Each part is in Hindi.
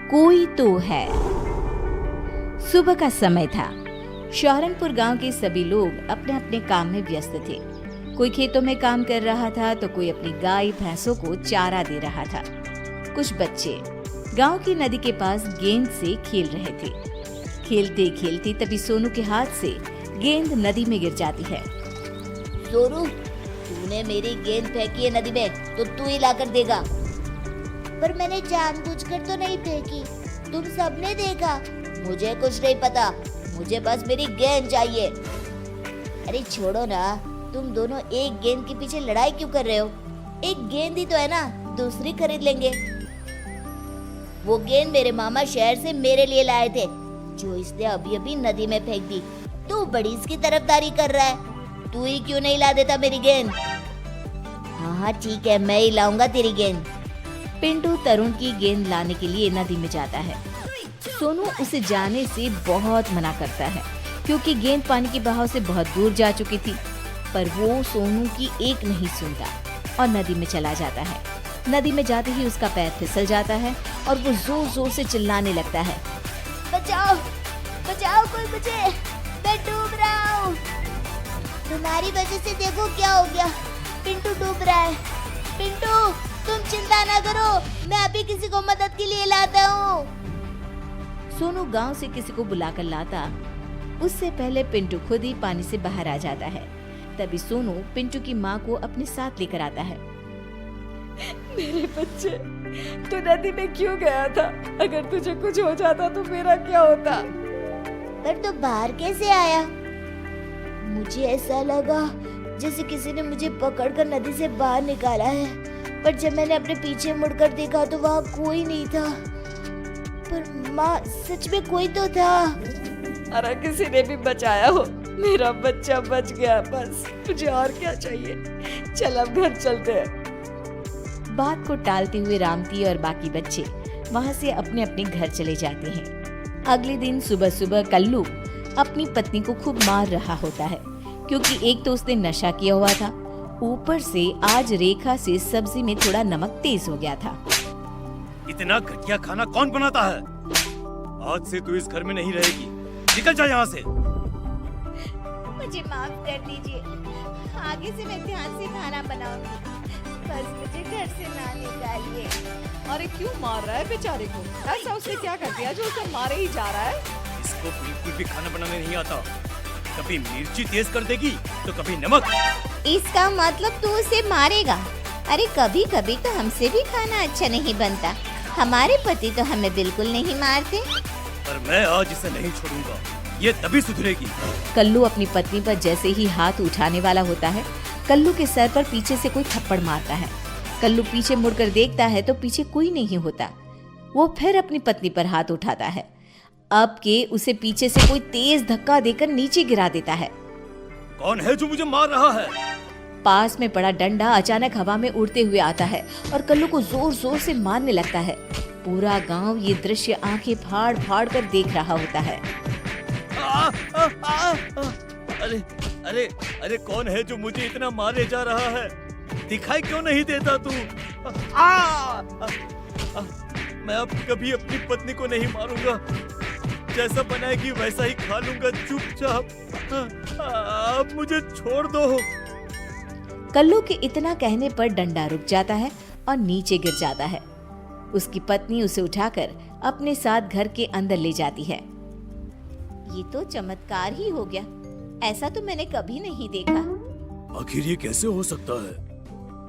कोई तो है। सुबह का समय था। शौरनपुर गांव के सभी लोग अपने अपने काम में व्यस्त थे। कोई खेतों में काम कर रहा था तो कोई अपनी गाय भैंसों को चारा दे रहा था। कुछ बच्चे गांव की नदी के पास गेंद से खेल रहे थे। खेलते खेलते तभी सोनू के हाथ से गेंद नदी में गिर जाती है। सोनू, तूने मेरी गेंद फेंकी है नदी में तो तू ही लाकर देगा। पर मैंने जानबूझकर तो नहीं फेंकी, तुम सबने देखा। मुझे कुछ नहीं पता, मुझे बस मेरी गेंद चाहिए। अरे छोड़ो ना, तुम दोनों एक गेंद के पीछे लड़ाई क्यों कर रहे हो? एक गेंद ही तो है ना, दूसरी खरीद लेंगे। वो गेंद मेरे मामा शहर से मेरे लिए लाए थे, जो इसने अभी अभी नदी में फेंक दी। तू बड़ी इसकी तरफदारी कर रहा है, तू ही क्यों नहीं ला देता मेरी गेंद? हाँ ठीक है, मैं ही लाऊंगा तेरी गेंद। पिंटू तरुण की गेंद लाने के लिए नदी में जाता है। सोनू उसे जाने से बहुत मना करता है क्योंकि गेंद पानी के बहाव से बहुत दूर जा चुकी थी, पर वो सोनू की एक नहीं सुनता और नदी में चला जाता है। नदी में जाते ही उसका पैर फिसल जाता है और वो जोर जोर से चिल्लाने लगता है, बचाओ बचाओ, कोई मुझे, मैं डूब रहा हूँ। तुम्हारी वजह से देखो क्या हो गया, पिंटू डूब रहा है। पिंटू, तुम चिंता ना करो, मैं अभी किसी को मदद के लिए लाता हूँ। सोनू गांव से किसी को बुलाकर लाता, उससे पहले पिंटू खुद ही पानी से बाहर आ जाता है। तभी सोनू पिंटू की माँ को अपने साथ लेकर आता है। मेरे बच्चे, तू नदी में क्यों गया था? अगर तुझे कुछ हो जाता तो मेरा क्या होता? पर तू बाहर कैसे आया? मुझे ऐसा लगा जैसे किसी ने मुझे पकड़कर नदी से बाहर निकाला है, पर जब मैंने अपने पीछे मुड़कर देखा तो वहाँ कोई नहीं था। पर माँ, सच में कोई तो था। अरे किसी ने भी बचाया हो, मेरा बच्चा बच गया, बस मुझे और क्या चाहिए। चल अब घर चलते हैं। बात को टालते हुए रामती और बाकी बच्चे वहाँ से अपने अपने घर चले जाते हैं। अगले दिन सुबह सुबह कल्लू अपनी पत्नी को खूब मार रहा होता है क्योंकि एक तो उसने नशा किया हुआ था, ऊपर से आज रेखा से सब्जी में थोड़ा नमक तेज हो गया था। इतना घटिया खाना कौन बनाता है? आज से तू इस घर में नहीं रहेगी, निकल जा यहाँ से। मुझे माफ कर दीजिए, आगे से मैं ध्यान से खाना बनाऊंगी, बस मुझे घर से ना निकालिए। अरे क्यों मार रहा है बेचारे को? ऐसा उसने क्या कर दिया जो उसे मारे ही जा रहा है? इसको बिल्कुल भी खाना बनाने नहीं आता, कभी मिर्ची तेज कर देगी तो कभी नमक। इसका मतलब तू उसे मारेगा? अरे कभी कभी तो हमसे भी खाना अच्छा नहीं बनता, हमारे पति तो हमें बिल्कुल नहीं मारते। पर मैं आज इसे नहीं छोड़ूंगा, ये तभी सुधरेगी। कल्लू अपनी पत्नी पर जैसे ही हाथ उठाने वाला होता है, कल्लू के सर पर पीछे से कोई थप्पड़ मारता है। कल्लू पीछे मुड़कर देखता है तो पीछे कोई नहीं होता। वो फिर अपनी पत्नी पर हाथ उठाता है। अब के उसे पीछे से कोई तेज धक्का देकर नीचे गिरा देता है। कौन है जो मुझे मार रहा है? पास में पड़ा डंडा अचानक हवा में उड़ते हुए आता है और कल्लू को जोर जोर से मारने लगता है। पूरा गांव ये दृश्य आंखें फाड़ फाड़ कर देख रहा होता है। अरे अरे अरे, कौन है जो मुझे इतना मारे जा रहा है? दिखाई क्यों नहीं देता तू? मैं अब कभी अपनी पत्नी को नहीं मारूंगा, जैसा बनाएगी वैसा ही खा लूंगा चुपचाप। अब मुझे छोड़ दो। कल्लू के इतना कहने पर डंडा रुक जाता है और नीचे गिर जाता है। उसकी पत्नी उसे उठाकर अपने साथ घर के अंदर ले जाती है। ये तो चमत्कार ही हो गया, ऐसा तो मैंने कभी नहीं देखा। आखिर ये कैसे हो सकता है?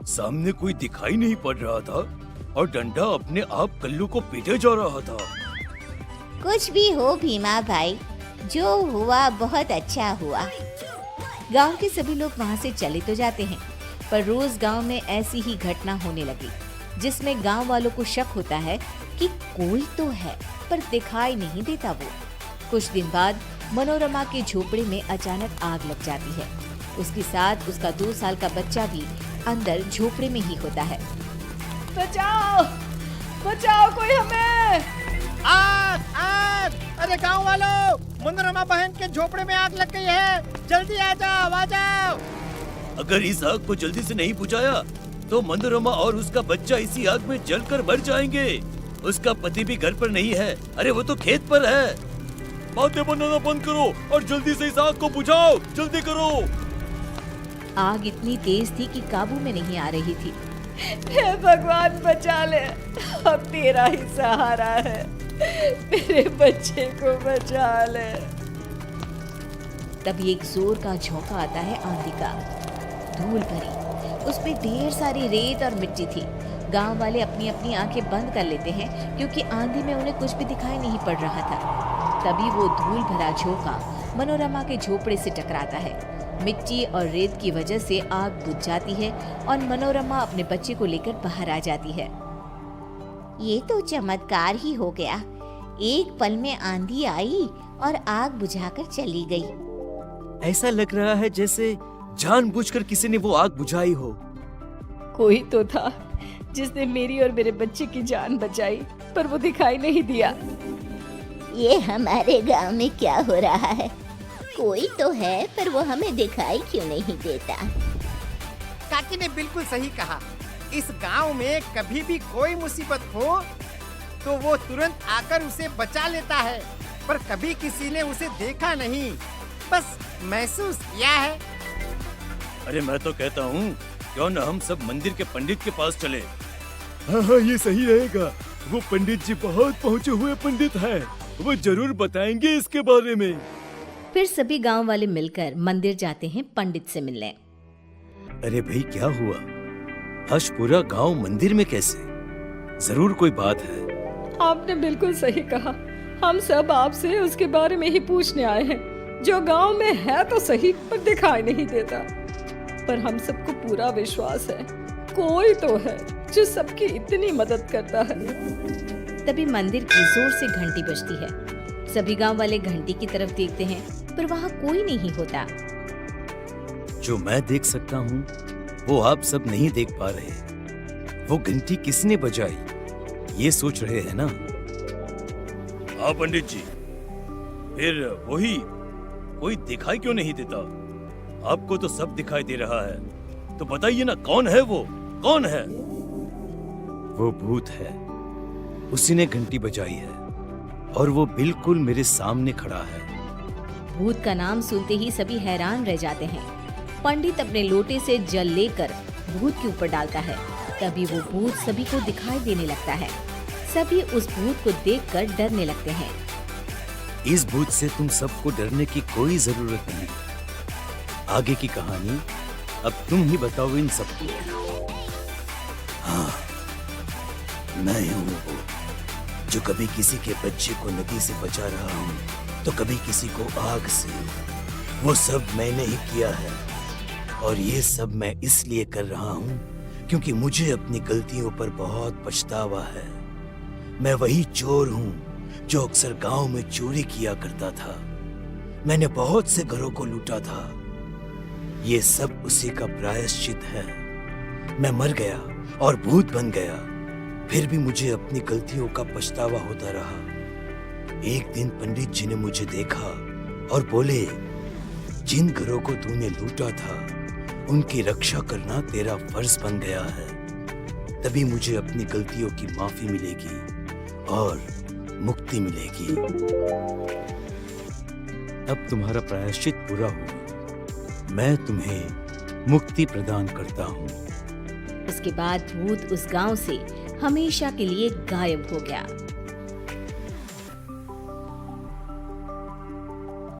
सामने कोई दिखाई नहीं पड़ रहा था और डंडा अपने आप कल्लू को पीटे जा रहा था। कुछ भी हो भीमा भाई, जो हुआ बहुत अच्छा हुआ। गांव के सभी लोग वहां से चले तो जाते हैं, पर रोज गांव में ऐसी ही घटना होने लगी जिसमें गांव वालों को शक होता है कि कोई तो है पर दिखाई नहीं देता वो। कुछ दिन बाद मनोरमा के झोपड़े में अचानक आग लग जाती है। उसके साथ उसका 2 साल का बच्चा भी अंदर झोपड़े में ही होता है। बचाओ बचाओ, कोई हमें! आग आग! अरे गांव वालों, मनोरमा बहन के झोपड़े में आग लग गई है, जल्दी आ जाओ। अगर इस आग को जल्दी से नहीं बुझाया तो मनोरमा और उसका बच्चा इसी आग में जलकर मर जाएंगे। उसका पति भी घर पर नहीं है। अरे वो तो खेत पर है। बातें बनाना बंद करो और जल्दी से इस आग को बुझाओ, जल्दी करो। आग इतनी तेज थी कि काबू में नहीं आ रही थी। हे भगवान बचा ले, अब तेरा ही सहारा है, मेरे बच्चे को बचा ले। तभी एक जोर का झोंका आता है आंधी का। धूल भरी, उसमें ढेर सारी रेत और मिट्टी थी। गांव वाले अपनी अपनी आंखें बंद कर लेते हैं क्योंकि आंधी में उन्हें कुछ भी दिखाई नहीं पड़ रहा था। तभी वो धूल भरा झोंका मनोरमा के झोपड़े से टकराता है। मिट्टी और रेत की वजह से आग बुझ जाती है और मनोरमा अपने बच्चे को लेकर बाहर आ जाती है। ये तो चमत्कार ही हो गया। एक पल में आंधी आई और आग बुझाकर चली गई। ऐसा लग रहा है जैसे जानबूझकर किसी ने वो आग बुझाई हो। कोई तो था जिसने मेरी और मेरे बच्चे की जान बचाई, पर वो दिखाई नहीं दिया। ये हमारे गांव में क्या हो रहा है? कोई तो है पर वो हमें दिखाई क्यों नहीं देता? काकी ने बिल्कुल सही कहा। इस गांव में कभी भी कोई मुसीबत हो तो वो तुरंत आकर उसे बचा लेता है, पर कभी किसी ने उसे देखा नहीं, बस महसूस किया है। अरे मैं तो कहता हूँ क्यों न हम सब मंदिर के पंडित के पास चले। हाँ, ये सही रहेगा। वो पंडित जी बहुत पहुँचे हुए पंडित हैं। वो जरूर बताएंगे इसके बारे में। फिर सभी गांव वाले मिलकर मंदिर जाते हैं पंडित से मिलने। अरे भाई क्या हुआ? आज पूरा गांव मंदिर में कैसे? जरूर कोई बात है। आपने बिल्कुल सही कहा। हम सब आपसे उसके बारे में ही पूछने आए हैं, जो गांव में है तो सही पर दिखाई नहीं देता। पर हम सबको पूरा विश्वास है कोई तो है जो सबकी इतनी मदद करता है। तभी मंदिर की जोर से घंटी बजती है। सभी गांव वाले घंटी की तरफ देखते हैं पर वहाँ कोई नहीं होता। जो मैं देख सकता हूँ वो आप सब नहीं देख पा रहे। वो घंटी किसने बजाई ये सोच रहे हैं ना? हाँ पंडित जी, फिर वही कोई दिखाई क्यों नहीं देता? आपको तो सब दिखाई दे रहा है, तो बताइए ना कौन है वो? कौन है? वो भूत है। उसी ने घंटी बजाई है और वो बिल्कुल मेरे सामने खड़ा है। भूत का नाम सुनते ही सभी हैरान रह जाते हैं। पंडित अपने लोटे से जल लेकर भूत के ऊपर डालता है। तभी वो भूत सभी को दिखाई देने लगता है। सभी उस भूत को देखकर डरने लगते हैं। इस भूत से तुम सबको डरने की कोई जरूरत नहीं। आगे की कहानी अब तुम ही बताओ इन सबको। हाँ, मैं हूँ वो जो कभी किसी के बच्चे को नदी से बचा रहा हूँ तो कभी किसी को आग से। वो सब मैंने ही किया है और ये सब मैं इसलिए कर रहा हूँ क्योंकि मुझे अपनी गलतियों पर बहुत पछतावा है। मैं वही चोर हूँ जो अक्सर गांव में चोरी किया करता था। मैंने बहुत से घरों को लूटा था। ये सब उसी का प्रायश्चित है। मैं मर गया और भूत बन गया, फिर भी मुझे अपनी गलतियों का पछतावा होता रहा। एक दिन पंडित जी ने मुझे देखा और बोले, जिन घरों को तूने लूटा था उनकी रक्षा करना तेरा फर्ज बन गया है। तभी मुझे अपनी गलतियों की माफी मिलेगी और मुक्ति मिलेगी। अब तुम्हारा प्रायश्चित पूरा हुआ। मैं तुम्हें मुक्ति प्रदान करता हूँ। उसके बाद भूत उस गांव से हमेशा के लिए गायब हो गया।